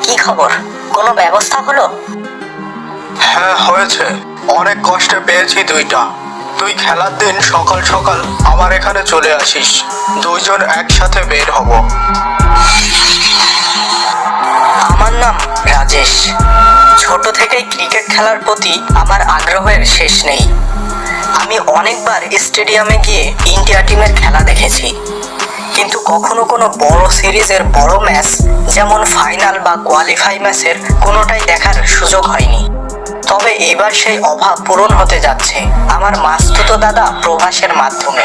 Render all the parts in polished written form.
কি খবর? কোনো ব্যবস্থা হলো? হ্যাঁ হয়েছে, অনেক কষ্টে পেয়েছি দুইটা। তুই খেলার দিন সকাল সকাল আমার এখানে চলে আসিস, দুইজন একসাথে বের হব। আমার নাম রাজেশ। ছোট থেকেই ক্রিকেট খেলার প্রতি আমার আগ্রহের শেষ নেই। আমি অনেকবার স্টেডিয়ামে গিয়ে ইন্ডিয়া টিমের খেলা দেখেছি, কিন্তু কখনো কোনো বড় সিরিজের বড় ম্যাচ যেমন ফাইনাল বা কোয়ালিফাই ম্যাচের কোনোটাই দেখার সুযোগ হয়নি। তবে এবার সেই অভাব পূরণ হতে যাচ্ছে আমার মাস্তুতো দাদা প্রভাসের মাধ্যমে।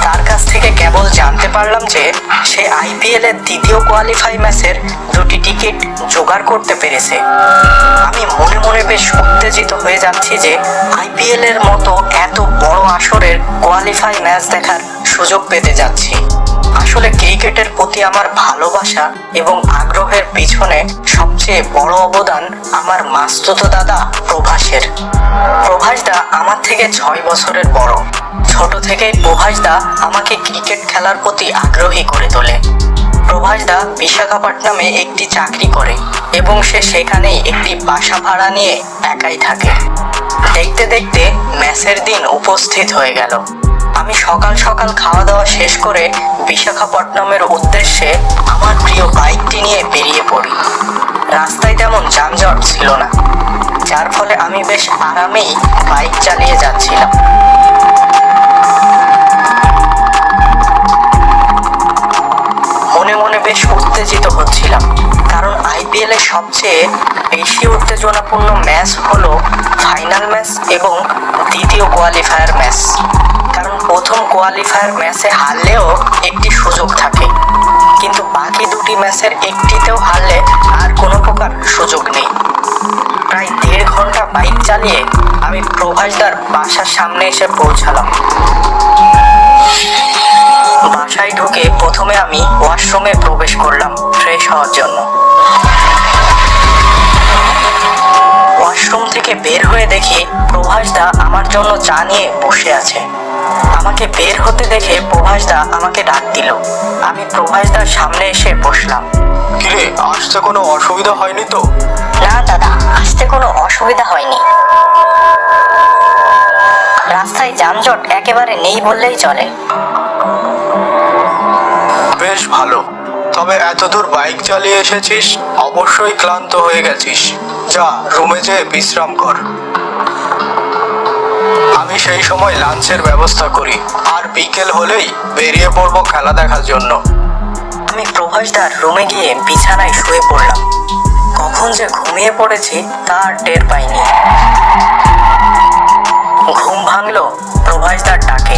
তার কাছ থেকে কেবল জানতে পারলাম যে সে আইপিএল এর দ্বিতীয় কোয়ালিফাই ম্যাচের 2টি টিকিট জোগাড় করতে পেরেছে। আমি মনে মনে বেশ উত্তেজিত হয়ে যাচ্ছি যে আইপিএল এর মতো এত বড় আসরের কোয়ালিফাই ম্যাচ দেখার সুযোগ পেতে যাচ্ছি। আসলে ক্রিকেটের প্রতি আমার ভালোবাসা এবং আগ্রহের পিছনে সবচেয়ে বড় অবদান আমার মাস্তুতো দাদা প্রভাসের। প্রভাসদা আমার থেকে 6 বছরের বড়। ছোট থেকেই প্রভাসদা আমাকে ক্রিকেট খেলার প্রতি আগ্রহী করে তোলে। প্রভাসদা বিশাখাপট্টনামে একটি চাকরি করে এবং সে সেখানেই একটি বাসা ভাড়া নিয়ে একাই থাকে। দেখতে দেখতে ম্যাচের দিন উপস্থিত হয়ে গেল। আমি সকাল সকাল খাওয়া দাওয়া শেষ করে বিশাখাপট্টনমের উদ্দেশ্যে আমার প্রিয় বাইকটি নিয়ে বেরিয়ে পড়ি। রাস্তায় তেমন যানজট ছিল না, যার ফলে আমি বেশ আরামেই বাইক চালিয়ে যাচ্ছিলাম। মনে মনে বেশ উত্তেজিত হচ্ছিলাম, কারণ আইপিএল এর সবচেয়ে বেশি উত্তেজনাপূর্ণ ম্যাচ হলো ফাইনাল ম্যাচ এবং দ্বিতীয় কোয়ালিফায়ার ম্যাচ। কারণ প্রথম কোয়ালিফায়ার ম্যাচে হারলেও একটি সুযোগ থাকে, কিন্তু বাকি 2টি ম্যাচের একটিতেও হারলে আর কোনো প্রকার সুযোগ নেই। প্রায় 1.5 ঘন্টা বাইক চালিয়ে আমি প্রভাসদার বাসার সামনে এসে পৌঁছালাম। বাসায় ঢুকে প্রথমে আমি ওয়াশরুমে প্রবেশ করলাম ফ্রেশ হওয়ার জন্য। ওয়াশরুম থেকে বের হয়ে দেখি প্রভাসদা আমার জন্য চা নিয়ে বসে আছে। আমাকে বের হতে দেখে প্রভাসদা আমাকে ডাক দিল। আমি প্রভাসদার সামনে এসে বসলাম। কিরে, আসতে কোনো অসুবিধা হয়নি তো? না দাদা, আসতে কোনো অসুবিধা হয়নি। রাস্তায় যানজট একেবারে নেই বললেই চলে। বেশ ভালো, তবে এতদূর বাইক চালিয়ে এসেছিস, অবশ্যই ক্লান্ত হয়ে গেছিস। যা, রুমে যেয়ে বিশ্রাম কর। আমি সেই সময় লাঞ্চের ব্যবস্থা করি, আর বিকেল হলেই বেরিয়ে পড়বো খেলা দেখার জন্য। আমি প্রভাসদার রুমে গিয়ে বিছানায় শুয়ে পড়লাম। কখন যে ঘুমিয়ে পড়েছি তা আর টের পাইনি। ঘুম ভাঙলো প্রভাসদার ডাকে।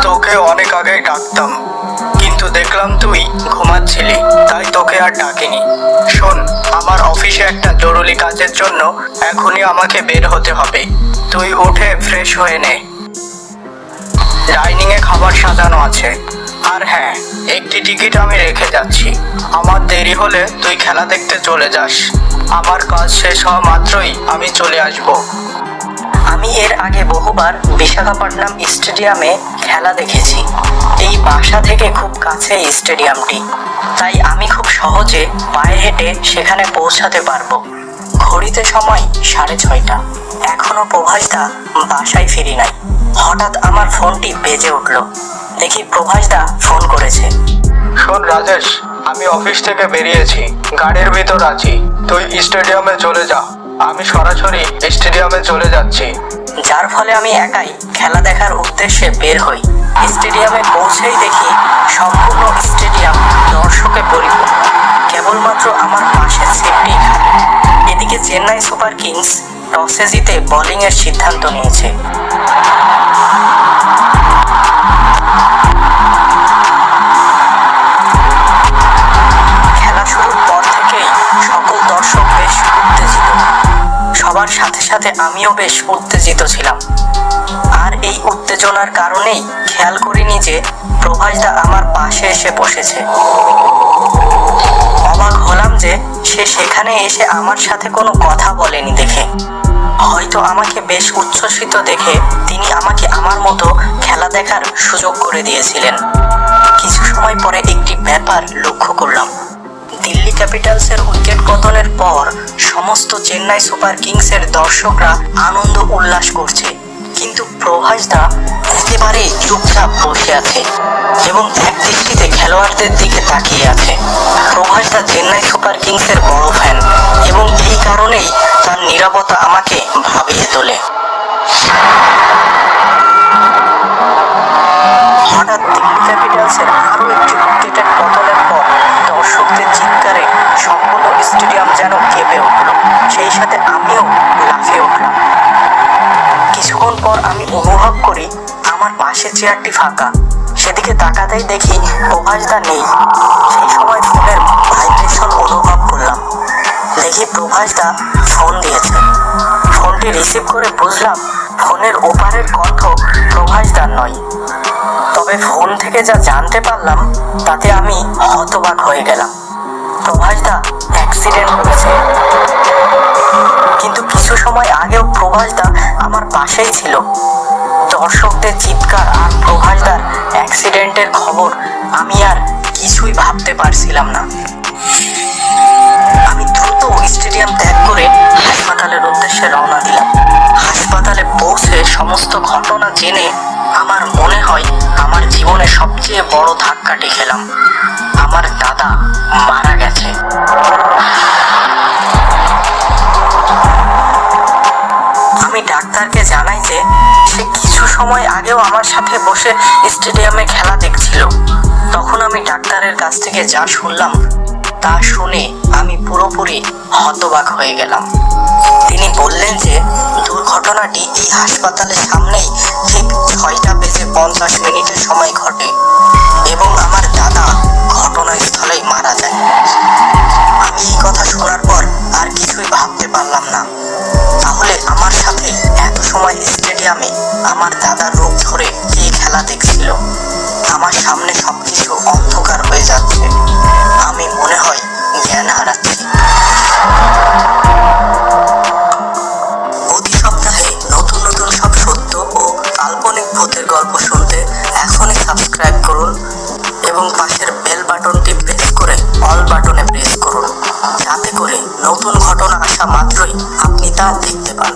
তোকে অনেক আগেই ডাকতাম, কিন্তু দেখলাম তুই ঘুমাচ্ছিলি, তাই তোকে আর ডাকিনি। শোন, আমার অফিসে একটা জরুরি কাজের জন্য এখনই আমাকে বের হতে হবে। তুই উঠে ফ্রেশ হয়ে নে। ডাইনিংয়ে খাবার সাজানো আছে। আর হ্যাঁ, একটি টিকিট আমি রেখে যাচ্ছি। আমার দেরি হলে তুই খেলা দেখতে চলে যাস। আমার কাজ শেষ হওয়া মাত্রই আমি চলে আসব। আমি এর আগে বহুবার বিশাখাপট্টনম স্টেডিয়ামে খেলা দেখেছি। এই বাসা থেকে খুব কাছে স্টেডিয়ামটি, তাই আমি খুব সহজে পায়ে হেঁটে সেখানে পৌঁছাতে পারবো। ঘড়িতে সময় 6:30। এখনো প্রভাসদা বাসায় ফিরি নাই। হঠাৎ আমার ফোনটি বেজে উঠল। দেখি প্রভাসদা ফোন করেছে। শোন রাজেশ, আমি অফিস থেকে বেরিয়েছি, গাড়ির ভিতর আছি। তুই স্টেডিয়ামে চলে যা, আমি সরাসরি স্টেডিয়ামে চলে যাচ্ছি। যার ফলে আমি একাই খেলা দেখার উদ্দেশ্যে বের হই। স্টেডিয়ামে পৌঁছেই দেখি সম্পূর্ণ স্টেডিয়াম দর্শকে পরিপূর্ণ। কেবলমাত্র আমার পাশের সিটটি খালি। এদিকে চেন্নাই সুপার কিংস টসে জিতে বোলিংয়ের সিদ্ধান্ত নিয়েছে। খেলা শুরুর পর থেকেই সকল দর্শক বেশ উত্তেজিত। সবার সাথে সাথে আমিও বেশ উত্তেজিত ছিলাম। আর এই উত্তেজনার কারণেই খেয়াল করিনি যে প্রভাসদা আমার পাশে এসে বসেছে। অবাক হলাম যে সে সেখানে এসে আমার সাথে কোনো কথা বলেনি দেখে। হয়তো আমাকে বেশ উচ্ছ্বসিত দেখে তিনি আমাকে আমার মতো খেলা দেখার সুযোগ করে দিয়েছিলেন। কিছু সময় পরে একটি ব্যাপার লক্ষ্য করলাম। দিল্লি ক্যাপিটালসের উইকেট পতনের পর সমস্ত চেন্নাই সুপার কিংসের দর্শকরা আনন্দ উল্লাস করছে, কিন্তু প্রভাস দা একেবারে চুপচাপ বসে আছে এবং এক দৃষ্টিতে খেলোয়াড়দের দিকে তাকিয়ে আছে। প্রভাস দা চেন্নাই সুপার কিংসের বড় ফ্যান এবং এই কারণেই তার নীরবতা আমাকে ভাবিয়ে তোলে। হঠাৎ দিল্লি ক্যাপিটালসের আরও একটি উইকেটের পতনের পর দর্শকদের চিৎকারে সম্পূর্ণ স্টেডিয়াম যেন কেঁপে উঠল, সেই সাথে আমিও লাফিয়ে উঠলাম। কিছুক্ষণ পর আমি অনুভব করি আমার পাশের চেয়ারটি ফাঁকা। সেদিকে তাকাতেই দেখি প্রভাস দা নেই। সেই সময় ফোনের ভাইব্রেশন অনুভব করলাম। দেখি প্রভাস দা ফোন দিয়েছে। ফোনটি রিসিভ করে বুঝলাম ফোনের ওপারের কণ্ঠ প্রভাস দার নয়। তবে ফোন থেকে যা জানতে পারলাম তাতে আমি হতবাক হয়ে গেলাম। প্রভাস দা অ্যাক্সিডেন্ট করেছে। কিন্তু কিছু সময় আগেও প্রভাস দা আমার পাশেই ছিল। দর্শকদের চিৎকার আর প্রভাস দার অ্যাক্সিডেন্টের খবর আমি আর কিছুই ভাবতে পারছিলাম না। আমি দ্রুত স্টেডিয়াম ত্যাগ করে হাসপাতালের উদ্দেশ্যে রওনা দিলাম। হাসপাতালে পৌঁছে সমস্ত ঘটনা জেনে আমার মনে হয় আমার জীবনে সবচেয়ে বড় ধাক্কাটি খেলাম। আমার দাদা মারা গেছে। আমি ডাক্তারকে জানাই যে সে কিছু সময় আগেও আমার সাথে বসে স্টেডিয়ামে খেলা দেখছিল। তখন আমি ডাক্তারের কাছ থেকে যা শুনলাম তা শুনে আমি পুরোপুরি হতবাক হয়ে গেলাম। তিনি বললেন যে দুর্ঘটনাটি এই হাসপাতালের সামনেই ঠিক 6:50 সময় ঘটে এবং আমার দাদা ঘটনাস্থলেই মারা যায়। আমি এই কথা শোনার পর আর কিছুই ভাবতে পারলাম না। তাহলে আমার সাথে এত সময় স্টেডিয়ামে আমার দাদার রূপ ধরে কে খেলা দেখছিল? আমার সামনে সবকিছু অন্ধকার হয়ে যাচ্ছে। আমি মনে হয় জ্ঞান হারাচ্ছি। প্রতি সপ্তাহে নতুন নতুন সব সত্য ও কাল্পনিক ভূতের গল্প শুনতে এখনই সাবস্ক্রাইব করুন এবং পাশের বেল বাটনটি প্রেস করে অল বাটনে প্রেস করুন, যাতে করে নতুন ঘটনা আসা মাত্রই আপনি তা দেখতে পান।